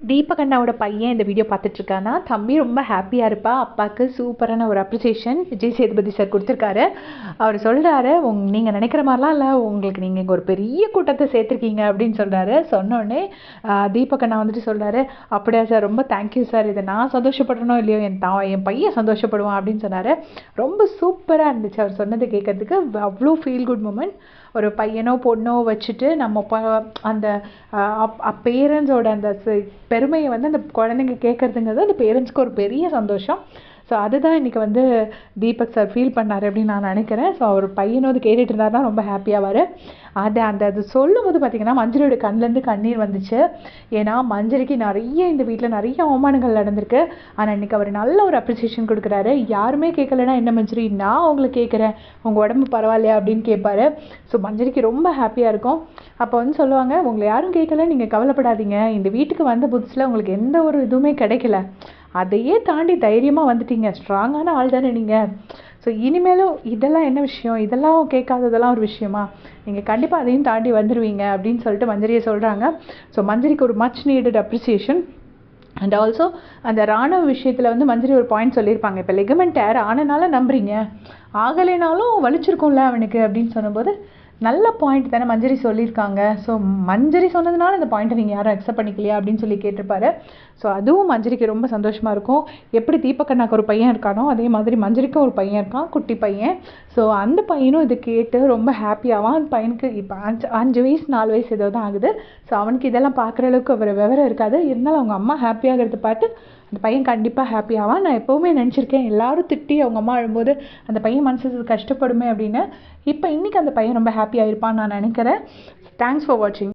தீபக் அண்ணாவோட பையன் இந்த வீடியோ பார்த்துட்ருக்கானா, தம்பி ரொம்ப ஹாப்பியாக இருப்பா. அப்பாவுக்கு சூப்பரான ஒரு அப்ரிசியேஷன் விஜய் சேதுபதி சார் கொடுத்துருக்காரு. அவர் சொல்கிறாரு, நீங்கள் நினைக்கிற மாதிரிலாம் இல்லை, உங்களுக்கு நீங்கள் இங்கே ஒரு பெரிய கூட்டத்தை சேர்த்துருக்கீங்க அப்படின்னு சொல்கிறாரு. சொன்னோடனே தீபக் அண்ணா வந்துட்டு சொல்கிறாரு, அப்படியா சார், ரொம்ப தேங்க்யூ சார், இதை நான் சந்தோஷப்படணும் இல்லையோ, என் பையன் சந்தோஷப்படுவான் அப்படின்னு சொன்னார். ரொம்ப சூப்பராக இருந்துச்சு அவர் சொன்னதை கேட்கறதுக்கு. அவ்வளோ ஃபீல் குட் மூமெண்ட். ஒரு பையனோ பொண்ணோ வச்சுட்டு நம்ம அந்த பேரண்ட்ஸோட அந்த பெருமையை வந்து அந்த குழந்தைங்க கேட்குறதுங்கிறது அந்த பேரண்ட்ஸ்க்கு ஒரு பெரிய சந்தோஷம். ஸோ அதுதான் இன்றைக்கி வந்து தீபக் சார் ஃபீல் பண்ணார் அப்படின்னு நான் நினைக்கிறேன். ஸோ அவர் பையனும் அது கேட்டுட்டு இருந்தாருன்னா ரொம்ப ஹாப்பியாவார். அது சொல்லும் போது பார்த்திங்கன்னா மஞ்சரியோட கண்ணிலேருந்து கண்ணீர் வந்துச்சு. ஏன்னா மஞ்சரிக்கு இந்த வீட்டில் நிறைய அவமானங்கள் நடந்திருக்கு. ஆனால் இன்றைக்கி அவர் நல்ல ஒரு அப்ரிசியேஷன் கொடுக்குறாரு. யாருமே கேட்கலன்னா என்ன மஞ்சரி, நான் உங்களை கேட்குறேன், உங்கள் உடம்பு பரவாயில்லையா அப்படின்னு கேட்பாரு. ஸோ மஞ்சரிக்கு ரொம்ப ஹாப்பியாக இருக்கும். அப்போ வந்து சொல்லுவாங்க, உங்களை யாரும் கேட்கல, நீங்கள் கவலைப்படாதீங்க, இந்த வீட்டுக்கு வந்த புதுசில் உங்களுக்கு எந்த ஒரு இதுவுமே கிடைக்கல, அதையே தாண்டி தைரியமாக வந்துட்டீங்க, ஸ்ட்ராங்கான ஆள் தானே நீங்கள். ஸோ இனிமேலும் இதெல்லாம் என்ன விஷயம், இதெல்லாம் கேட்காததெல்லாம் ஒரு விஷயமா, நீங்கள் கண்டிப்பாக அதையும் தாண்டி வந்துடுவீங்க அப்படின்னு சொல்லிட்டு மஞ்சரியை சொல்கிறாங்க. ஸோ மஞ்சரிக்கு ஒரு much needed appreciation. And also அந்த ராணுவ விஷயத்தில் வந்து மஞ்சரி ஒரு பாயிண்ட் சொல்லியிருப்பாங்க, இப்போ லெகமெண்ட் டேர் ஆனனால நம்புறீங்க, ஆகலைனாலும் வலிச்சிருக்கோம்ல அவனுக்கு அப்படின்னு சொன்னபோது நல்ல பாயிண்ட் தானே மஞ்சரி சொல்லியிருக்காங்க. ஸோ மஞ்சரி சொன்னதுனால இந்த பாயிண்ட்டை நீங்கள் யாரும் அக்செப்ட் பண்ணிக்கலையா அப்படின்னு சொல்லி கேட்டிருப்பாரு. ஸோ அதுவும் மஞ்சரிக்கு ரொம்ப சந்தோஷமாக இருக்கும். எப்படி தீபக் அண்ணாக்கு ஒரு பையன் இருக்கானோ அதே மாதிரி மஞ்சரிக்கும் ஒரு பையன் இருக்கான், குட்டி பையன். ஸோ அந்த பையனும் இது கேட்டு ரொம்ப ஹாப்பியாவான். அந்த பையனுக்கு இப்போ 5 வயசு 4 வயசு ஏதோ தான் ஆகுது. ஸோ அவனுக்கு இதெல்லாம் பார்க்குற அளவுக்கு அவர் விவரம் இருக்காது. இருந்தாலும் அவங்க அம்மா ஹாப்பியாகிறத பார்த்து அந்த பையன் கண்டிப்பாக ஹாப்பியாவான். நான் எப்போவுமே நினச்சிருக்கேன், எல்லாரும் திட்டி அவங்க அம்மா அழும்போது அந்த பையன் மனசு கஷ்டப்படுமே அப்படின்னு. இப்போ இன்றைக்கி அந்த பையன் ரொம்ப ஹாப்பியாக இருப்பான்னு நான் நினைக்கிறேன். தேங்க்ஸ் ஃபார் வாட்சிங்.